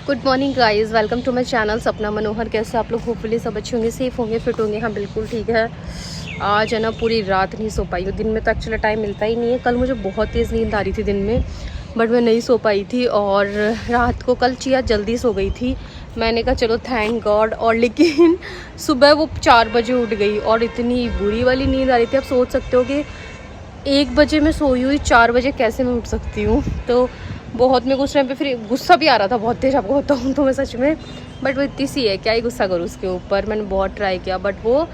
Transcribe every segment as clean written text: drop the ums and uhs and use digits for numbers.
Good morning guys, welcome to my channel Sapna Manohar. कैसे आप लोग? होपफुली सब अच्छे होंगे, सेफ होंगे, फिट होंगे। हाँ बिल्कुल ठीक है। आज है ना पूरी रात नहीं सो पाई हूँ। दिन में तो एक्चुअली टाइम मिलता ही नहीं है। कल मुझे बहुत तेज़ नींद आ रही थी दिन में, बट मैं नहीं सो पाई थी। और रात को कल चिया जल्दी सो गई थी। मैंने कहा चलो थैंक गॉड। और लेकिन सुबह वो 4 बजे उठ गई और इतनी बुरी वाली नींद आ रही थी। आप सोच सकते हो कि 1 बजे मैं सोई हुई, 4 बजे कैसे मैं उठ सकती हूँ। तो बहुत मेरे को उस टाइम पे फिर गुस्सा भी आ रहा था बहुत तेज, आपको बताऊँ तो मैं सच में। बट वो इतनी सी है, क्या ही गुस्सा करूँ उसके ऊपर। मैंने बहुत ट्राई किया, बट वो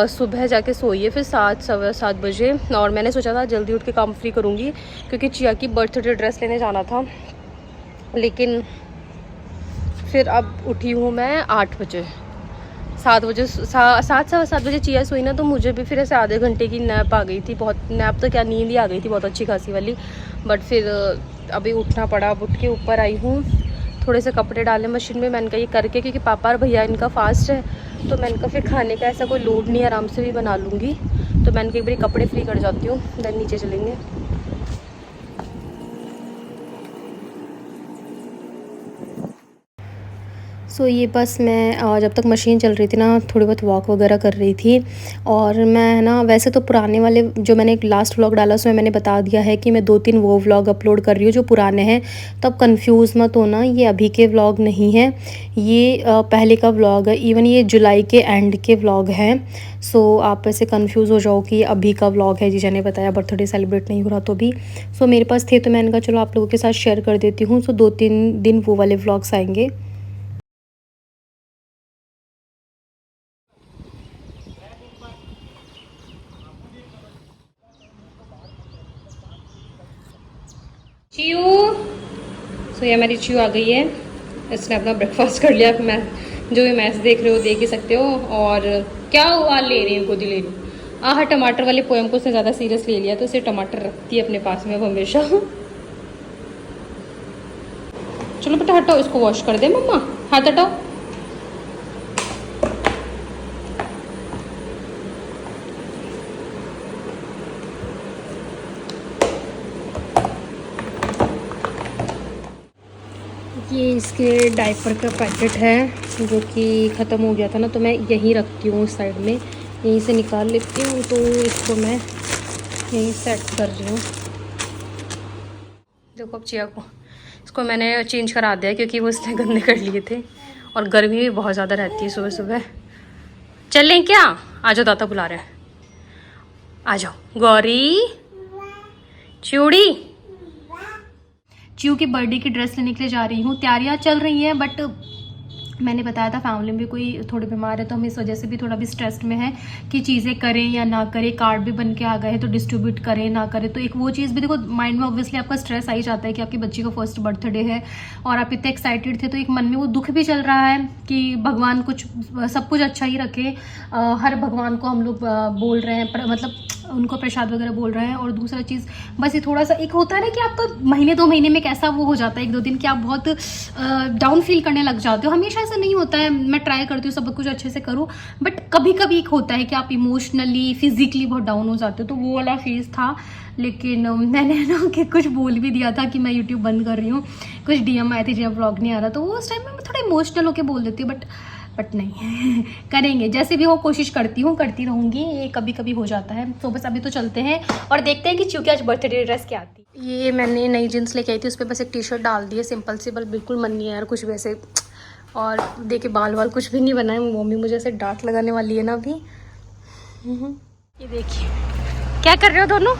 सुबह जाके सोई है फिर 7 बजे। और मैंने सोचा था जल्दी उठ के काम फ्री करूँगी क्योंकि चिया की बर्थडे ड्रेस लेने जाना था। लेकिन फिर अब उठी हूँ मैं 8 बजे। 7 बजे 7 चिया सोई ना, तो मुझे भी फिर ऐसे आधे घंटे की नैप आ गई थी। बहुत नैप तो क्या, नींद ही आ गई थी बहुत अच्छी खासी वाली। बट फिर अभी उठना पड़ा। अब उठ के ऊपर आई हूँ, थोड़े से कपड़े डाले मशीन में। मैंने कहा ये करके, क्योंकि पापा और भैया इनका फास्ट है, तो मैंने कहा फिर खाने का ऐसा कोई लोड नहीं, आराम से भी बना लूँगी। तो मैंने कहा एक बार कपड़े फ्री कर जाती हूँ, देन नीचे चलेंगे। सो ये बस मैं जब तक मशीन चल रही थी ना, थोड़ी बहुत वॉक वगैरह कर रही थी। और मैं ना वैसे तो पुराने वाले जो मैंने एक लास्ट व्लॉग डाला उसमें मैंने बता दिया है कि मैं 2-3 वो व्लॉग अपलोड कर रही हूँ जो पुराने हैं। तो अब कन्फ्यूज़ मत होना, ये अभी के व्लॉग नहीं है, ये पहले का व्लॉग है। इवन ये जुलाई के एंड के व्लॉग हैं। सो आप ऐसे कन्फ्यूज़ हो जाओ कि अभी का व्लॉग है। जीजा ने बताया बर्थडे सेलिब्रेट नहीं हो रहा तो भी। सो मेरे पास थे तो मैंने कहा चलो आप लोगों के साथ शेयर कर देती हूँ। सो 2-3 दिन वो वाले व्लॉग्स आएंगे। चियू, सो ये हमारी चियू आ गई है। इसने अपना ब्रेकफास्ट कर लिया। मैं जो भी मैच देख रहे हो देख ही सकते हो। और क्या हुआ, ले रही हूँ गोदी ले रही हूँ। हाँ, टमाटर वाले पोएम को उसने ज़्यादा सीरियस ले लिया, तो उसे टमाटर रखती है अपने पास में अब हमेशा। चलो बेटा हटाओ, इसको वॉश कर दे मम्मा, हाथ हटाओ। ये इसके डायपर का पैकेट है जो कि ख़त्म हो गया था ना, तो मैं यहीं रखती हूँ उस साइड में, यहीं से निकाल लेती हूँ। तो इसको मैं यहीं सेट कर रही हूँ। देखो अब चिया को, इसको मैंने चेंज करा दिया क्योंकि वो इसने गंदे कर लिए थे। और गर्मी भी बहुत ज़्यादा रहती है सुबह सुबह। चलें क्या? आ जाओ, दादा बुला रहे हैं। आ जाओ गौरी, चिड़ी। चियू की बर्थडे की ड्रेस लेने के लिए जा रही हूँ। तैयारियाँ चल रही हैं, बट मैंने बताया था फैमिली में कोई थोड़े बीमार है, तो हम इस वजह से भी थोड़ा भी स्ट्रेस्ड में है कि चीज़ें करें या ना करें। कार्ड भी बन के आ गए हैं तो डिस्ट्रीब्यूट करें ना करें, तो एक वो चीज़ भी देखो माइंड में ऑब्वियसली आपका स्ट्रेस आ ही जाता है कि आपकी बच्ची का फर्स्ट बर्थडे है और आप इतने एक्साइटेड थे। तो एक मन में वो दुख भी चल रहा है कि भगवान कुछ सब कुछ अच्छा ही रखे। हर भगवान को हम लोग बोल रहे हैं, मतलब उनको प्रसाद वगैरह बोल रहे हैं। और दूसरा चीज़ बस ये थोड़ा सा एक होता है ना कि आपका महीने 2 महीने में कैसा वो हो जाता है, 1-2 दिन कि आप बहुत डाउन फील करने लग जाते हो। हमेशा ऐसा नहीं होता है, मैं ट्राई करती हूँ सब कुछ अच्छे से करूँ, बट कभी कभी एक होता है कि आप इमोशनली फिजिकली बहुत डाउन हो जाते हो। तो वो वाला फेज था। लेकिन मैंने ना कि कुछ बोल भी दिया था कि मैं यूट्यूब बंद कर रही हूँ। कुछ डीएम आए थे जब व्लॉग नहीं आ रहा, तो वो उस टाइम में मैं थोड़ा इमोशनल होकर बोल देती हूँ। बट नहीं करेंगे, जैसे भी हो कोशिश करती हूँ, करती रहूँगी। ये कभी कभी हो जाता है। तो बस अभी तो चलते हैं और देखते हैं कि चियू की आज बर्थडे ड्रेस क्या आती है। ये मैंने नई जीन्स लेके आई थी, उस पर बस एक टी-शर्ट डाल दी है सिंपल सी, बल बिल्कुल मन नहीं है यार कुछ भी ऐसे। और देखिए बाल वाल कुछ भी नहीं बनाए। मम्मी मुझे ऐसे डांट लगाने वाली है ना अभी। ये देखिए क्या कर रहे हो दोनों।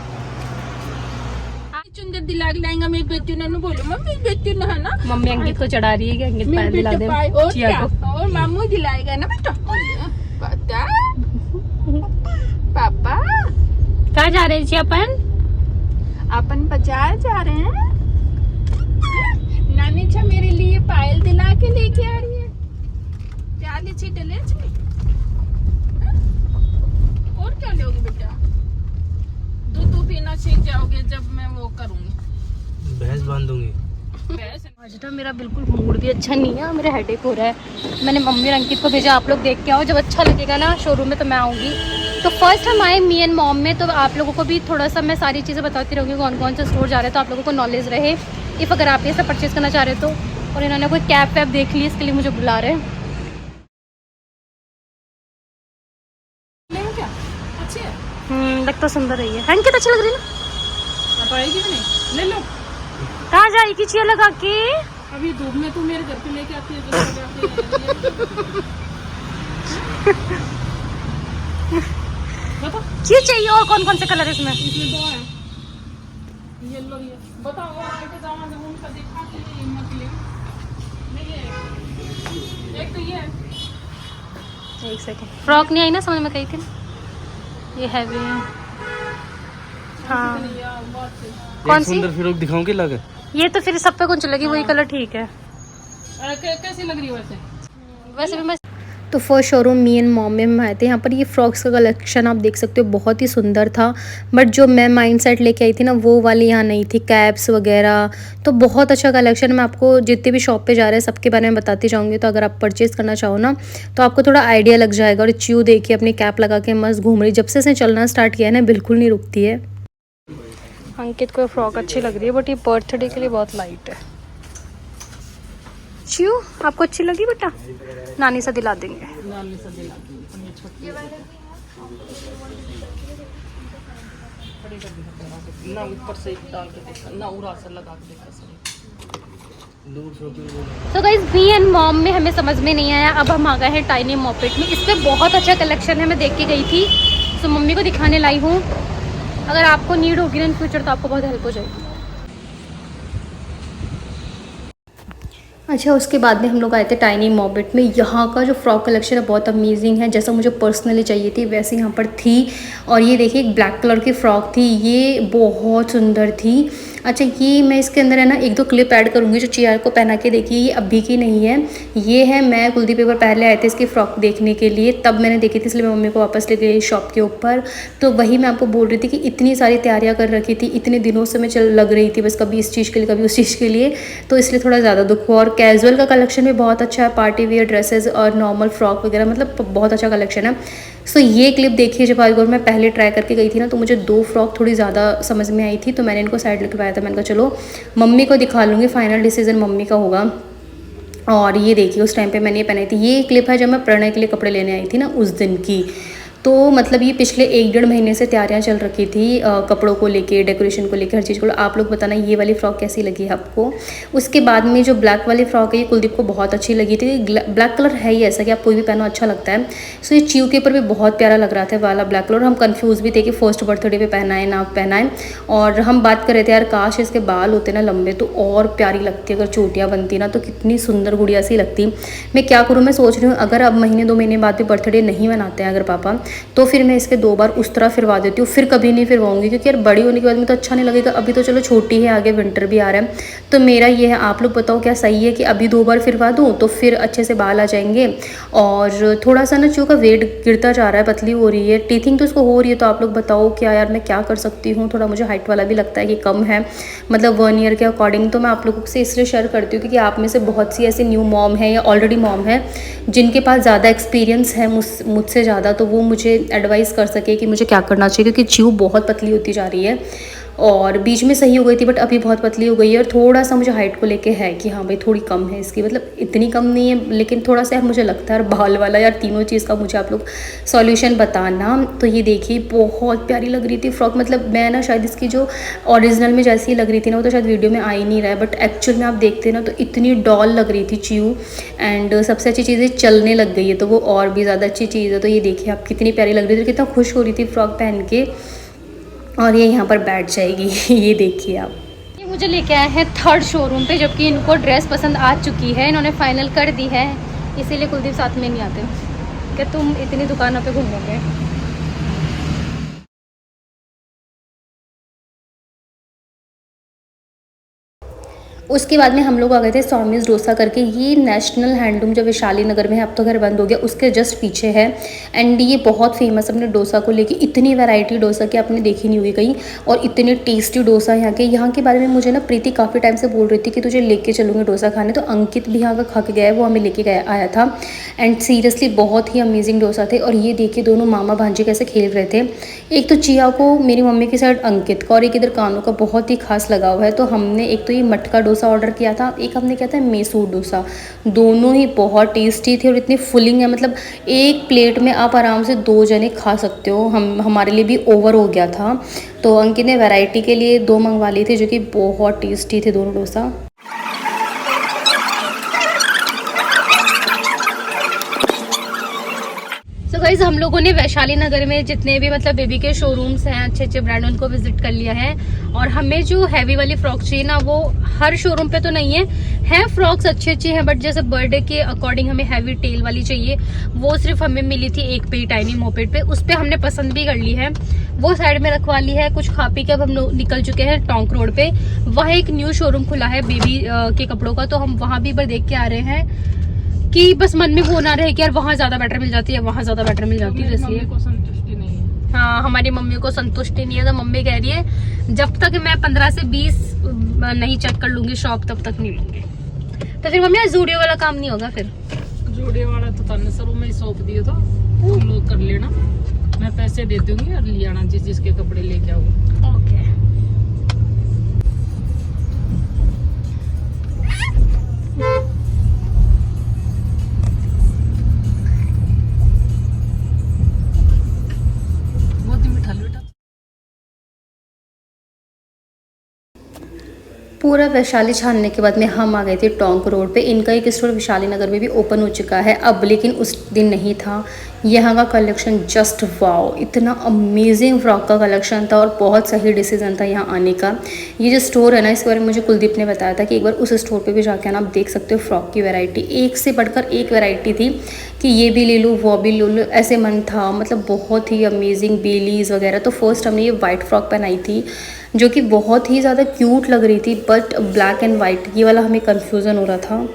चुंदर दिला के लाएंगा मेरी बेटी ने, बोलो मम्मी बेटी ने है ना। मम्मी अंकित को चढ़ा रही है कि अंकित पैर दिला दे चिया को। और मामू दिलाएगा ना बेटा। पता पापा कहाँ जा रहे हैं अपन बाजार जा रहे हैं। नानी छा मेरे लिए पायल दिला के लेके आ रही है। क्या लीची डले और क्या लोगे बेटा? दूध पीना सीख जाओगे जब मैं वो करूंगी, भैंस बांधूंगी। आज ना मेरा बिल्कुल मूड भी अच्छा नहीं है, मेरा हेडेक हो रहा है। मैंने मम्मी और अंकित को भेजा, आप लोग देख के आओ, जब अच्छा लगेगा ना शोरूम में तो मैं आऊँगी। तो फर्स्ट हम आए मी एंड मॉम में, तो आप लोगों को भी थोड़ा सा मैं सारी चीज़ें बताती रहूँगी कौन कौन से स्टोर जा रहे हैं, तो आप लोगों को नॉलेज रहे। इफ़ अगर आप ये सब परचेज़ करना चाह रहे हो तो और इन्होंने कोई कैब वैब देख ली, इसके लिए मुझे बुला रहे हैं। लेंगे क्या? अच्छी है। लग तो सुंदर है ये। हैंग कितना अच्छी लग रही है ना। पाएगी भी नहीं, ले लो। कहाँ जाएगी चिया लगा के? अभी धूप में तू मेरे घर पे लेके आती है जो लगाते हैं। बताओ ये चाहिए। और कौन कौन से कलर है इसमें? इसमें 2 है, येलो ये। बताओ और आगे जावा जब उनका देखा कि हिम्मत ले नहीं है। एक तो ये है। एक सेकेंड, फ्रॉक नहीं आई ना समझ में, कही थी ना ये हैवी है। हाँ कौन सी सुंदर फ्रॉक दिखाऊं कि लगे? ये तो फिर सब पे कौन चलेगी, वही कलर ठीक है। कैसी लग रही है वैसे भी मैं तो first showroom me and mom में हम आए थे। यहाँ पर ये फ्रॉक्स का कलेक्शन आप देख सकते हो, बहुत ही सुंदर था। बट जो मैं माइंड सेट लेके आई थी ना, वो वाली यहाँ नहीं थी, कैप्स वगैरह। तो बहुत अच्छा कलेक्शन। मैं आपको जितने भी शॉप पे जा रहे हैं सबके बारे में बताती जाऊँगी। तो अगर आप परचेज़ करना चाहो ना तो आपको थोड़ा आइडिया लग जाएगा। और च्यू देखिए अपनी कैप लगा के मस्त घूम रही, जब से इसने चलना स्टार्ट किया है ना बिल्कुल नहीं रुकती है। अंकित को फ्रॉक अच्छी लग रही है बट ये बर्थडे के लिए बहुत लाइट है। च्यू आपको अच्छी लगी बेटा? नानी से दिला देंगे। ना ऊपर से डाल के देखा, ना उड़ा से लगा के देखा। तो गाइस मी एंड मॉम में हमें समझ में नहीं आया। अब हम आ गए हैं टाइनी मॉपेट में। इस पर बहुत अच्छा कलेक्शन है, मैं देख के गई थी तो मम्मी को दिखाने लाई हूँ। अगर आपको नीड होगी ना इन फ्यूचर तो आपको बहुत हेल्प हो जाएगी। अच्छा उसके बाद में हम लोग आए थे टाइनी मॉपेट में। यहाँ का जो फ्रॉक कलेक्शन है बहुत अमेजिंग है, जैसा मुझे पर्सनली चाहिए थी वैसे यहाँ पर थी। और ये देखिए एक ब्लैक कलर की फ़्रॉक थी, ये बहुत सुंदर थी। अच्छा ये मैं इसके अंदर है ना 1-2 क्लिप ऐड करूँगी जो चिया को पहना के देखिए। ये अभी की नहीं है, ये है मैं कुलदीप एक बार पहले आए थे इसकी फ़्रॉक देखने के लिए, तब मैंने देखी थी, इसलिए मैं मम्मी को वापस ले गई शॉप के ऊपर। तो वही मैं आपको बोल रही थी कि इतनी सारी तैयारियाँ कर रखी थी, इतने दिनों से मैं लग रही थी बस कभी इस चीज़ के लिए कभी उस चीज़ के लिए, तो इसलिए थोड़ा ज़्यादा दुख हुआ। और कैजुअल का कलेक्शन भी बहुत अच्छा है, पार्टी वियर ड्रेसेस और नॉर्मल फ्रॉक वगैरह, मतलब बहुत अच्छा कलेक्शन है। सो ये क्लिप देखिए, जब आज मैं पहले ट्राई करके गई थी ना तो मुझे 2 फ्रॉक थोड़ी ज़्यादा समझ में आई थी, तो मैंने इनको साइड लगवाया था। मैंने कहा चलो मम्मी को दिखा लूँगी, फाइनल डिसीजन मम्मी का होगा। और ये देखिए उस टाइम पे मैंने ये पहनी थी। ये क्लिप है जब मैं प्रणय के लिए कपड़े लेने आई थी ना उस दिन की। तो मतलब ये पिछले 1-1.5 महीने से तैयारियां चल रखी थी कपड़ों को लेके, डेकोरेशन को लेके, हर चीज़ को। आप लोग बताना ये वाली फ़्रॉक कैसी लगी है आपको। उसके बाद में जो ब्लैक वाली फ़्रॉक है ये कुलदीप को बहुत अच्छी लगी थी। ब्लैक कलर है ही ऐसा कि आप कोई भी पहनो अच्छा लगता है। सो ये च्यू के ऊपर भी बहुत प्यारा लग रहा था वाला ब्लैक कलर। हम कन्फ्यूज़ भी थे कि फर्स्ट बर्थडे पे पहना है ना पहना है। और हम बात कर रहे थे यार काश इसके बाल होते ना लंबे तो और प्यारी लगती, अगर चोटियाँ बनती ना तो कितनी सुंदर गुड़िया सी लगती। मैं क्या करूँ, मैं सोच रही हूँ अगर अब 1-2 महीने बाद भी बर्थडे नहीं मनाते हैं अगर पापा, तो फिर मैं इसके 2 बार उस तरह फिरवा देती हूँ, फिर कभी नहीं फिरवाऊंगी क्योंकि यार बड़ी होने के बाद में तो अच्छा नहीं लगेगा। अभी तो चलो छोटी है, आगे विंटर भी आ रहा है। तो मेरा ये है, आप लोग बताओ क्या सही है कि अभी 2 बार फिरवा दूँ तो फिर अच्छे से बाल आ जाएंगे। और थोड़ा सा ना च्यू का वेट गिरता जा रहा है, पतली हो रही है, टीथिंग तो इसको हो रही है। तो आप लोग बताओ क्या यार मैं क्या कर सकती हूँ। थोड़ा मुझे हाइट वाला भी लगता है कि कम है, मतलब 1 ईयर के अकॉर्डिंग। तो मैं आप लोगों से इसलिए शेयर करती हूँ क्योंकि आप में से बहुत सी ऐसी न्यू मॉम है या ऑलरेडी मॉम है जिनके पास ज़्यादा एक्सपीरियंस है मुझसे ज़्यादा, तो वो मुझे एडवाइस कर सके कि मुझे क्या करना चाहिए। क्योंकि च्यू बहुत पतली होती जा रही है और बीच में सही हो गई थी बट अभी बहुत पतली हो गई है। और थोड़ा सा मुझे हाइट को लेके है कि हाँ भाई थोड़ी कम है इसकी, मतलब इतनी कम नहीं है लेकिन थोड़ा सा यार मुझे लगता है। और बाल वाला यार तीनों चीज़ का मुझे आप लोग सॉल्यूशन बताना। तो ये देखिए बहुत प्यारी लग रही थी फ्रॉक, मतलब मैं ना शायद इसकी जो ओरिजिनल में जैसी लग रही थी ना वो तो शायद वीडियो में आ ही नहीं रहा है, बट एक्चुअल में आप देखते ना तो इतनी डॉल लग रही थी च्यू। एंड सबसे अच्छी चीज़ है चलने लग गई है तो वो और भी ज़्यादा अच्छी चीज़ है। तो ये देखिए आप कितनी प्यारी लग रही थी, कितना खुश हो रही थी फ्रॉक पहन के। और ये यहाँ पर बैठ जाएगी ये देखिए आप। ये मुझे लेके आए हैं 3rd शोरूम पे, जबकि इनको ड्रेस पसंद आ चुकी है, इन्होंने फाइनल कर दी है। इसीलिए कुलदीप साथ में नहीं आते कि तुम इतनी दुकानों पे घूमोगे। उसके बाद में हम लोग आ गए थे स्वामीज डोसा करके। ये नेशनल हैंडलूम जो वैशाली नगर में है, अब तो घर बंद हो गया, उसके जस्ट पीछे है। एंड ये बहुत फेमस अपने डोसा को लेके, इतनी वैरायटी डोसा की आपने देखी नहीं होगी कहीं, और इतने टेस्टी डोसा यहाँ के बारे में मुझे ना प्रीति काफ़ी टाइम से बोल रही थी कि तुझे लेके चलूँगी डोसा खाने। तो अंकित भी यहाँ का खा के गया है, वो हमें लेके गया आया था। एंड सीरियसली बहुत ही अमेजिंग डोसा थे। और ये देखिए दोनों मामा भांजी कैसे खेल रहे थे। एक तो चिया को मेरी मम्मी की साइड अंकित का, और एक इधर कानों का बहुत ही खास लगाव है। तो हमने एक तो ये मटका डोसा ऑर्डर किया था, एक हमने किया था मैसूर डोसा। दोनों ही बहुत टेस्टी थे और इतनी फिलिंग है, मतलब एक प्लेट में आप आराम से 2 जने खा सकते हो। हमारे लिए भी ओवर हो गया था, तो अंकित ने वैरायटी के लिए 2 मंगवा लिए थे, जो कि बहुत टेस्टी थे दोनों डोसा। तो गाइस हम लोगों ने वैशाली नगर में जितने भी मतलब बेबी के शोरूम्स हैं, अच्छे अच्छे ब्रांड, उनको विजिट कर लिया है। और हमें जो हैवी वाली फ्रॉक चाहिए ना, वो हर शोरूम पे तो नहीं है फ्रॉक्स अच्छी अच्छी हैं, बट जैसे बर्थडे के अकॉर्डिंग हमें हैवी टेल वाली चाहिए, वो सिर्फ हमें मिली थी एक पे, टाइनी मोपेड पे। उस पे हमने पसंद भी कर ली है, वो साइड में रखवा ली है। कुछ खा पी के अब हम लोग निकल चुके हैं टोंक रोड पे। वहाँ एक न्यू शोरूम खुला है बेबी के कपड़ों का, तो हम वहाँ भी एक बार देख के आ रहे हैं कि बस मन में वो ना रहे कि यार वहाँ ज्यादा बेटर मिल जाती है, वहाँ ज्यादा बेटर मिल जाती है। इसलिए को संतुष्टि नहीं है। हाँ, हमारी मम्मी को संतुष्टि नहीं है, तो मम्मी कह रही है जब तक मैं 15 से 20 नहीं चेक कर लूंगी शॉप, तब तक नहीं लूंगी। तो फिर मम्मी जूडियो वाला काम नहीं होगा फिर? जोड़े वाला तो तन्ने सरों में ही सौंप दिए, तो तुम लोग कर लेना, मैं पैसे दे दूंगी और ले आना जिसके कपड़े लेके आओ। ओके। पूरा वैशाली छानने के बाद में हम आ गए थे टोंक रोड पे। इनका एक स्टोर वैशाली नगर में भी ओपन हो चुका है अब, लेकिन उस दिन नहीं था। यहाँ का कलेक्शन जस्ट वाओ, इतना अमेजिंग फ्रॉक का कलेक्शन था और बहुत सही डिसीजन था यहाँ आने का। ये जो स्टोर है ना, इसके बारे में मुझे कुलदीप ने बताया था कि एक बार उस स्टोर पे भी जाके ना आप देख सकते हो फ्रॉक की वैरायटी, एक से बढ़कर एक वैरायटी थी कि ये भी ले लूँ वो भी ले लूँ, ऐसे मन था। मतलब बहुत ही अमेजिंग बेलीज वगैरह। तो फर्स्ट हमने ये वाइट फ्रॉक पहनाई थी, जो कि बहुत ही ज़्यादा क्यूट लग रही थी, बट ब्लैक एंड वाइट ये वाला हमें कन्फ्यूज़न हो रहा था।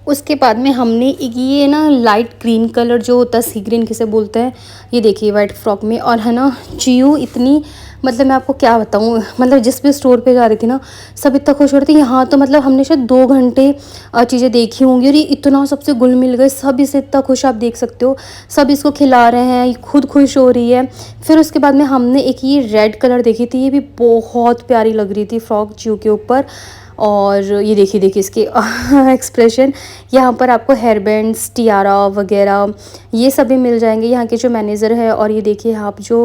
उसके बाद में हमने ये ना लाइट ग्रीन कलर जो होता है, सी ग्रीन किसे बोलते हैं, ये देखिए वाइट फ्रॉक में। और है ना चियो इतनी, मतलब मैं आपको क्या बताऊँ, मतलब जिस भी स्टोर पे जा रही थी ना सब इतना खुश हो रहे थे। यहाँ तो मतलब हमने शायद 2 घंटे चीज़ें देखी होंगी और ये इतना सबसे घुल मिल गए, सब इसे इतना खुश, आप देख सकते हो सब इसको खिला रहे हैं, खुद खुश हो रही है। फिर उसके बाद में हमने एक ये रेड कलर देखी थी, ये भी बहुत प्यारी लग रही थी फ्रॉक चियो के ऊपर। और ये देखिए इसके एक्सप्रेशन। यहाँ पर आपको हेयर बैंड्स, टियारा वगैरह ये सभी मिल जाएंगे। यहाँ के जो मैनेजर है और ये देखिए आप जो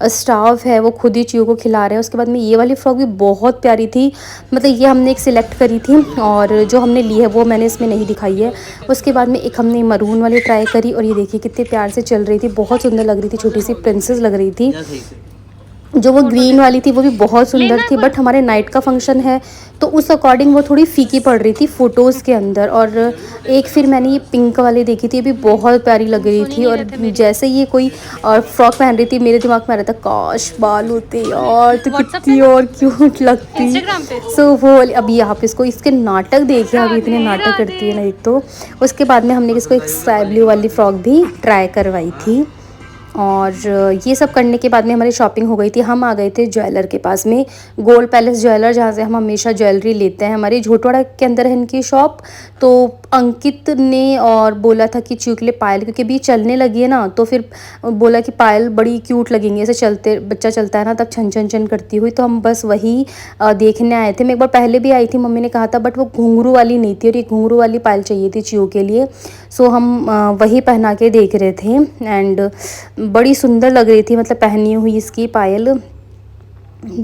स्टाफ है वो खुद ही चियो को खिला रहे हैं। उसके बाद में ये वाली फ्रॉक भी बहुत प्यारी थी, मतलब ये हमने एक सिलेक्ट करी थी और जो हमने ली है वो मैंने इसमें नहीं दिखाई है। उसके बाद में एक हमने मरून वाली ट्राई करी और ये देखिए कितने प्यार से चल रही थी, बहुत सुंदर लग रही थी, छोटी सी प्रिंसेस लग रही थी। जो वो ग्रीन वाली थी वो भी बहुत सुंदर थी, बट हमारे नाइट का फंक्शन है तो उस अकॉर्डिंग वो थोड़ी फीकी पड़ रही थी फ़ोटोज़ के अंदर। और एक फिर मैंने ये पिंक वाली देखी थी, ये भी बहुत प्यारी लग रही थी। और जैसे ये कोई फ्रॉक पहन रही थी, मेरे दिमाग में आ रहा था काश बाल होते यार तो कितनी और क्यूट लगती। सो वो अब ये आप इसको इसके नाटक देखिए, अभी इतने नाटक करती है ना एक तो। उसके बाद में हमने इसको एक स्काई ब्लू वाली फ्रॉक भी ट्राई करवाई थी। और ये सब करने के बाद में हमारी शॉपिंग हो गई थी। हम आ गए थे ज्वेलर के पास में, गोल्ड पैलेस ज्वेलर, जहाँ से हम हमेशा ज्वेलरी लेते हैं। हमारी झोटवाड़ा के अंदर है इनकी शॉप। तो अंकित ने और बोला था कि चियो के लिए पायल, क्योंकि अभी चलने लगी है ना, तो फिर बोला कि पायल बड़ी क्यूट लगेंगी, ऐसे चलते बच्चा चलता है ना तब छन छन छन करती हुई। तो हम बस वही देखने आए थे। मैं एक बार पहले भी आई थी, मम्मी ने कहा था, बट वो घुंघरू वाली नहीं थी और ये घुंघरू वाली पायल चाहिए थी चियो के लिए। सो हम वही पहना के देख रहे थे एंड बड़ी सुंदर लग रही थी, मतलब पहनी हुई इसकी पायल।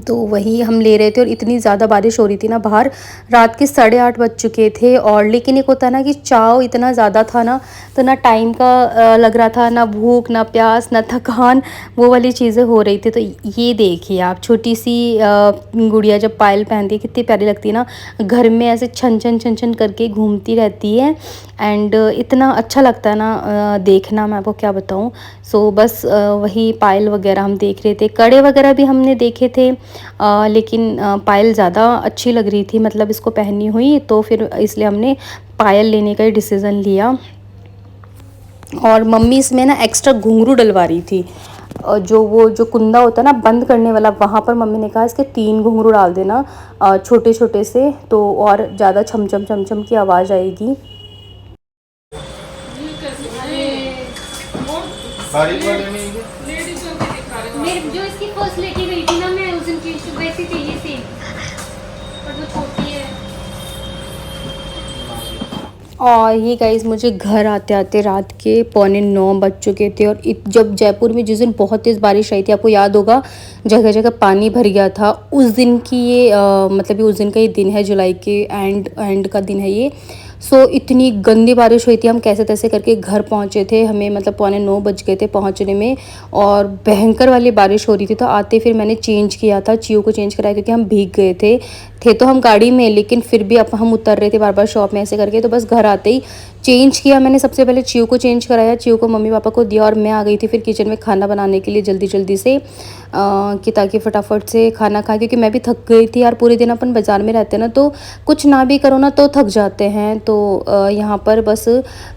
तो वही हम ले रहे थे और इतनी ज़्यादा बारिश हो रही थी ना बाहर, रात के 8:30 बज चुके थे। और लेकिन एक होता ना कि चाव इतना ज़्यादा था ना, तो ना टाइम का लग रहा था, ना भूख ना प्यास ना थकान, वो वाली चीज़ें हो रही थी। तो ये देखिए आप, छोटी सी गुड़िया जब पायल पहनती है कितनी प्यारी लगती है ना, घर में ऐसे छन छन छन छन करके घूमती रहती है एंड इतना अच्छा लगता है ना देखना, मैं आपको क्या बताऊँ। सो बस वही पायल वगैरह हम देख रहे थे, कड़े वगैरह भी हमने देखे थे, लेकिन पायल ज़्यादा अच्छी लग रही थी, मतलब इसको पहनी हुई, तो फिर इसलिए हमने पायल लेने का ही डिसीज़न लिया। और मम्मी इसमें ना एक्स्ट्रा घुंघरू डलवा रही थी, जो कुंदा होता है ना बंद करने वाला, वहाँ पर मम्मी ने कहा इसके 3 घुंघरू डाल देना छोटे छोटे से, तो और ज़्यादा छम छम छम छम की आवाज़ आएगी। मेरे जो इसकी फर्स्ट लेके गई थी ना मैं, उस दिन चीज वैसी चाहिए सेम। और ये गाइस मुझे घर आते आते रात के 8:45 बज चुके थे। और जब जयपुर में जिस दिन बहुत तेज़ बारिश आई थी, आपको याद होगा जगह जगह पानी भर गया था, उस दिन की ये मतलब ये उस दिन का ये दिन है, जुलाई के एंड का दिन है ये। सो इतनी गंदी बारिश हुई थी, हम कैसे तैसे करके घर पहुँचे थे, हमें मतलब 8:45 बज गए थे पहुँचने में। और भयंकर वाली बारिश हो रही थी, तो आते फिर मैंने चेंज किया था, चियो को चेंज कराया क्योंकि हम भीग गए थे तो हम गाड़ी में, लेकिन फिर भी अब हम उतर रहे थे बार बार शॉप में ऐसे करके, तो बस घर आते ही चेंज किया मैंने। सबसे पहले चियो को चेंज कराया, चियो को मम्मी पापा को दिया, और मैं आ गई थी फिर किचन में खाना बनाने के लिए जल्दी से, कि ताकि फटाफट से खाना खाए, क्योंकि मैं भी थक गई थी यार। पूरे दिन अपन बाज़ार में रहते हैं ना, तो कुछ ना भी करो ना तो थक जाते हैं। तो यहाँ पर बस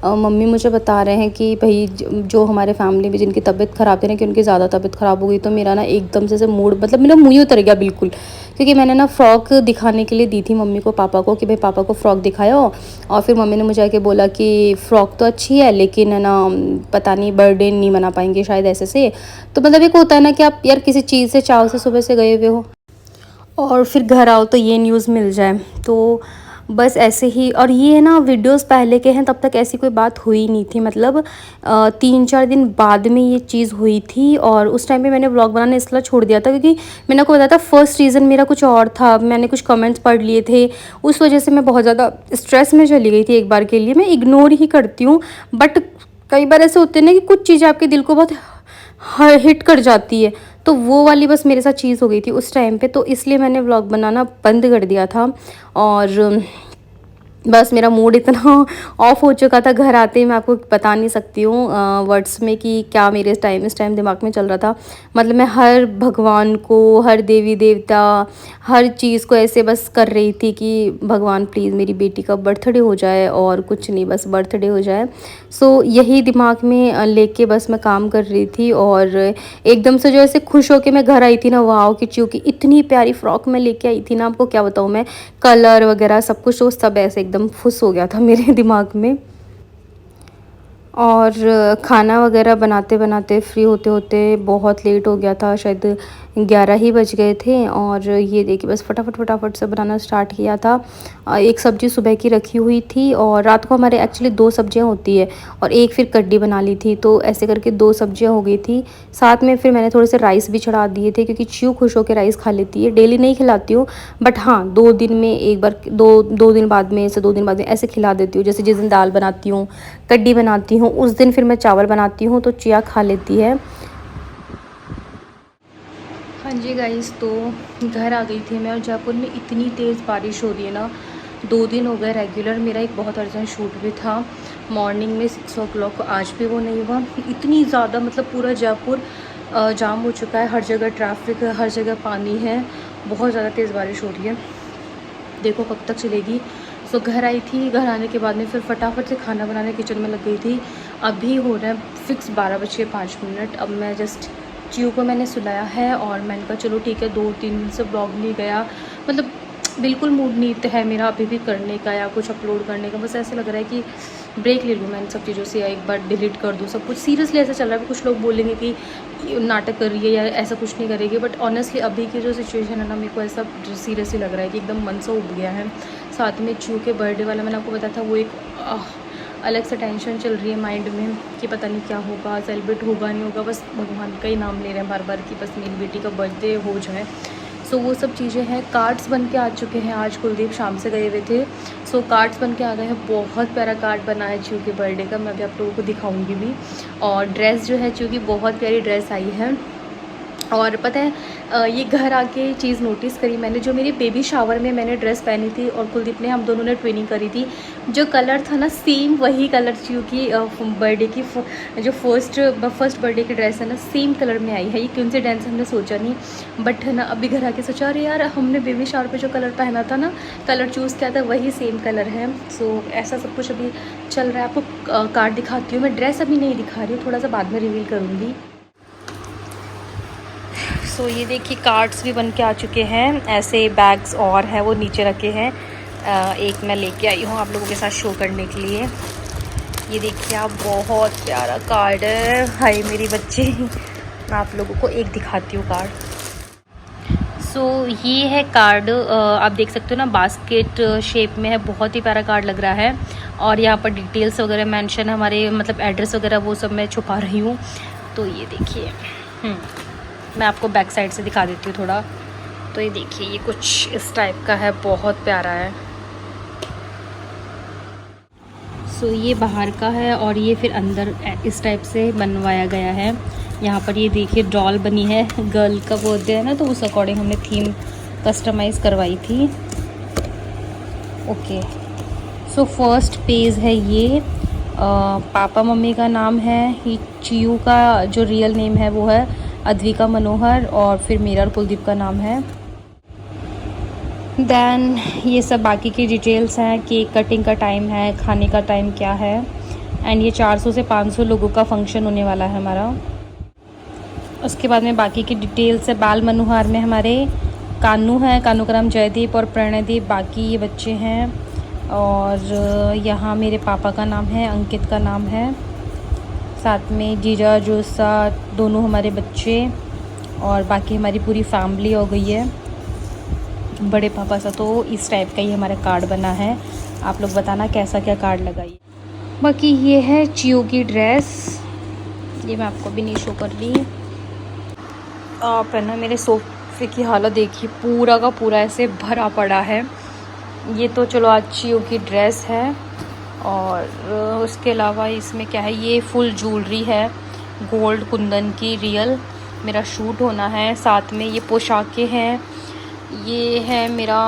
मम्मी मुझे बता रहे हैं कि भाई जो हमारे फैमिली में जिनकी तबीयत ख़राब थी ना, कि उनकी ज़्यादा तबीयत ख़राब हो गई, तो मेरा ना एकदम से मूड, मतलब मेरा मुँह ही उतर गया बिल्कुल। क्योंकि मैंने ना फ़्रॉक दिखाने के लिए दी थी मम्मी को पापा को, कि भाई पापा को फ़्रॉक दिखाओ। और फिर मम्मी ने मुझे आके बोला कि फ़्रॉक तो अच्छी है, लेकिन है ना पता नहीं बर्थडे नहीं मना पाएंगे शायद ऐसे से। तो मतलब एक होता है ना कि आप यार किसी चीज़ से चाव से सुबह से गए हुए हो और फिर घर आओ तो ये न्यूज़ मिल जाए, तो बस ऐसे ही। और ये है ना वीडियोस पहले के हैं, तब तक ऐसी कोई बात हुई नहीं थी, मतलब 3-4 दिन बाद में ये चीज़ हुई थी। और उस टाइम पे मैंने व्लॉग बनाना इसलिए छोड़ दिया था क्योंकि मैंने आपको बताया था फर्स्ट रीज़न मेरा कुछ और था, मैंने कुछ कमेंट्स पढ़ लिए थे, उस वजह से मैं बहुत ज़्यादा स्ट्रेस में चली गई थी। एक बार के लिए मैं इग्नोर ही करती हूँ, बट कई बार ऐसे होते हैं ना कि कुछ चीज़ें आपके दिल को बहुत हिट कर जाती है, तो वो वाली बस मेरे साथ चीज़ हो गई थी उस टाइम पे, तो इसलिए मैंने व्लॉग बनाना बंद कर दिया था। और बस मेरा मूड इतना ऑफ हो चुका था घर आते ही, मैं आपको बता नहीं सकती हूँ वर्ड्स में कि क्या मेरे इस टाइम दिमाग में चल रहा था। मतलब मैं हर भगवान को, हर देवी देवता, हर चीज़ को ऐसे बस कर रही थी कि भगवान प्लीज़ मेरी बेटी का बर्थडे हो जाए, और कुछ नहीं, बस बर्थडे हो जाए। सो यही दिमाग में लेके बस मैं काम कर रही थी। और एकदम से जो ऐसे खुश होके मैं घर आई थी ना, वाओ कि क्योंकि इतनी प्यारी फ़्रॉक मैं लेके आई थी ना, आपको क्या बताऊँ मैं, कलर वगैरह सब कुछ, तो सब ऐसे एकदम फुस हो गया था मेरे दिमाग में। और खाना वगैरह बनाते बनाते फ्री होते होते बहुत लेट हो गया था, शायद 11 ही बज गए थे। और ये देखिए बस फटाफट से बनाना स्टार्ट किया था। एक सब्ज़ी सुबह की रखी हुई थी, और रात को हमारे एक्चुअली 2 सब्जियां होती है, और एक फिर कड्डी बना ली थी, तो ऐसे करके 2 सब्जियां हो गई थी। साथ में फिर मैंने थोड़े से राइस भी चढ़ा दिए थे, क्योंकि च्यू खुश होकर राइस खा लेती है। डेली नहीं खिलाती हूँ, बट हाँ 2 दिन में एक बार, दो दिन बाद में से 2 दिन बाद में ऐसे खिला देती हूँ। जैसे जिस दिन दाल बनाती हूँ, कड्डी बनाती हूँ, उस दिन फिर मैं चावल बनाती हूँ, तो चिया खा लेती है। हाँ जी गाइस, तो घर आ गई थी मैं, और जयपुर में इतनी तेज़ बारिश हो रही है ना, 2 दिन हो गए रेगुलर। मेरा एक बहुत अर्जेंट शूट भी था मॉर्निंग में 6 o'clock, आज भी वो नहीं हुआ। इतनी ज़्यादा मतलब पूरा जयपुर जाम हो चुका है, हर जगह ट्रैफिक है, हर जगह पानी है, बहुत ज़्यादा तेज़ बारिश हो रही है, देखो कब तक चलेगी। सो घर आई थी, घर आने के बाद में फिर फटाफट से खाना बनाने किचन में लग गई थी। अभी हो रहा है फिक्स 12:05। अब मैं जस्ट चियो को मैंने सुलाया है, और मैंने कहा चलो ठीक है, 2-3 दिन से ब्लॉग नहीं गया, मतलब बिल्कुल मूड नहीं है मेरा अभी भी करने का या कुछ अपलोड करने का। बस ऐसे लग रहा है कि ब्रेक ले लूँ मैं इन सब चीज़ों से, या एक बार डिलीट कर दूँ सब कुछ। सीरियसली ऐसा चल रहा है, कुछ लोग बोलेंगे कि नाटक कर रही है या ऐसा कुछ नहीं करेगी, बट ऑनेस्टली अभी की जो सिचुएशन है ना, मेरे को ऐसा सीरियसली लग रहा है कि एकदम मन सा उब गया है। साथ में चियो के बर्थडे वाला मैंने आपको बताया था, वो एक अलग से टेंशन चल रही है माइंड में कि पता नहीं क्या होगा, सेलिब्रेट होगा नहीं होगा, बस भगवान का ही नाम ले रहे हैं बार बार कि बस मेरी बेटी का बर्थडे हो जाए। सो वो सब चीज़ें हैं। कार्ड्स बन के आ चुके हैं, आज कुलदीप शाम से गए हुए थे, सो कार्ड्स बन के आ गए हैं। बहुत प्यारा कार्ड बना है चियो के बर्थडे का, मैं अभी आप लोगों को दिखाऊंगी भी। और ड्रेस जो है चियो की, बहुत प्यारी ड्रेस आई है। और पता है ये घर आके चीज़ नोटिस करी मैंने, जो मेरी बेबी शावर में मैंने ड्रेस पहनी थी और कुलदीप ने, हम दोनों ने ट्विनिंग करी थी, जो कलर था ना सेम वही कलर चियो की बर्थडे की जो फर्स्ट बर्थडे की ड्रेस है ना, सेम कलर में आई है। ये कोइंसिडेंस हमने सोचा नहीं, बट है ना अभी घर आके सोचा अरे यार हमने बेबी शावर पे जो कलर पहना था ना, कलर चूज़ किया था, वही सेम कलर है। सो ऐसा सब कुछ अभी चल रहा है। आपको कार्ड दिखाती हूँ मैं, ड्रेस अभी नहीं दिखा रही हूँ, थोड़ा सा बाद में रिवील करूँगी। सो ये देखिए कार्ड्स भी बन के आ चुके हैं, ऐसे बैग्स और हैं वो नीचे रखे हैं। एक मैं लेके आई हूँ आप लोगों के साथ शो करने के लिए। ये देखिए आप, बहुत प्यारा कार्ड है, हाय मेरी बच्चे। मैं आप लोगों को एक दिखाती हूँ कार्ड। सो ये है कार्ड, आप देख सकते हो ना, बास्केट शेप में है, बहुत ही प्यारा कार्ड लग रहा है। और यहाँ पर डिटेल्स वगैरह मेंशन, हमारे मतलब एड्रेस वगैरह वो सब मैं छुपा रही हूँ। तो ये देखिए, मैं आपको बैक साइड से दिखा देती हूँ थोड़ा। तो ये देखिए, ये कुछ इस टाइप का है, बहुत प्यारा है। सो ये बाहर का है और ये फिर अंदर इस टाइप से बनवाया गया है। यहाँ पर ये देखिए डॉल बनी है, गर्ल का बर्थडे है ना, तो उस अकॉर्डिंग हमने थीम कस्टमाइज़ करवाई थी। ओके, सो फर्स्ट पेज है ये, पापा मम्मी का नाम है, ये चियू का जो रियल नेम है वो है अद्विका मनोहर, और फिर मेरा और कुलदीप का नाम है। देन ये सब बाकी की डिटेल्स हैं, केक कटिंग का टाइम है, खाने का टाइम क्या है, एंड ये 400 से 500 लोगों का फंक्शन होने वाला है हमारा। उसके बाद में बाकी की डिटेल्स है। बाल मनोहर में हमारे कानू है, कानू का नाम जयदीप और प्रणयदीप, बाकी ये बच्चे हैं। और यहाँ मेरे पापा का नाम है, अंकित का नाम है, साथ में जीजा जोसा दोनों हमारे बच्चे, और बाकी हमारी पूरी फैमिली हो गई है, बड़े पापा सा। तो इस टाइप का ही हमारा कार्ड बना है। आप लोग बताना कैसा क्या कार्ड लगाइए। बाकी ये है चियो की ड्रेस, ये मैं आपको भी नहीं शो कर रही। आप है ना, मेरे सोफे की हालत देखिए, पूरा का पूरा ऐसे भरा पड़ा है। ये तो चलो आज चियो की ड्रेस है, और उसके अलावा इसमें क्या है, ये फुल ज्वेलरी है, गोल्ड कुंदन की रियल। मेरा शूट होना है, साथ में ये पोशाकें हैं। ये है मेरा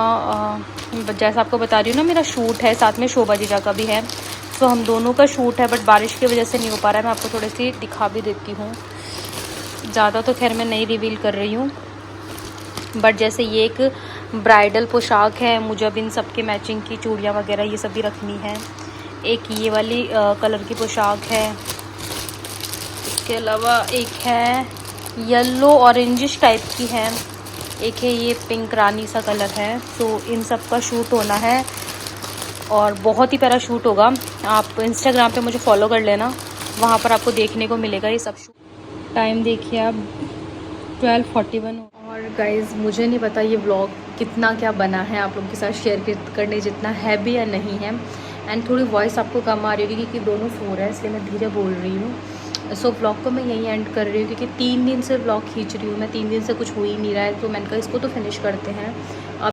जैसा आपको बता रही हूँ ना, मेरा शूट है, साथ में शोभा जीजा का भी है। सो हम दोनों का शूट है, बट बारिश की वजह से नहीं हो पा रहा है। मैं आपको थोड़ी सी दिखा भी देती हूँ, ज़्यादा तो खैर मैं नहीं रिवील कर रही हूँ, बट जैसे ये एक ब्राइडल पोशाक है, मुझे अब इन सब के मैचिंग की चूड़ियाँ वगैरह ये सब भी रखनी है। एक ये वाली कलर की पोशाक है, इसके अलावा एक है येलो ऑरेंजिश टाइप की है, एक है ये पिंक रानी सा कलर है। तो इन सब का शूट होना है और बहुत ही प्यारा शूट होगा। आप इंस्टाग्राम पे मुझे फॉलो कर लेना, वहाँ पर आपको देखने को मिलेगा ये सब शूट। टाइम देखिए आप 12:41। और गाइज़ मुझे नहीं पता ये व्लॉग कितना क्या बना है, आप लोगों के साथ शेयर करने जितना है भी या नहीं है। एंड थोड़ी वॉइस आपको कम आ रही होगी क्योंकि दोनों सो रहे हैं, इसलिए मैं धीरे बोल रही हूँ। सो व्लॉग को मैं यहीं एंड कर रही हूँ, क्योंकि 3 दिन से व्लॉग खींच रही हूँ मैं, 3 दिन से कुछ हो ही नहीं रहा है, तो मैंने कहा इसको तो फिनिश करते हैं।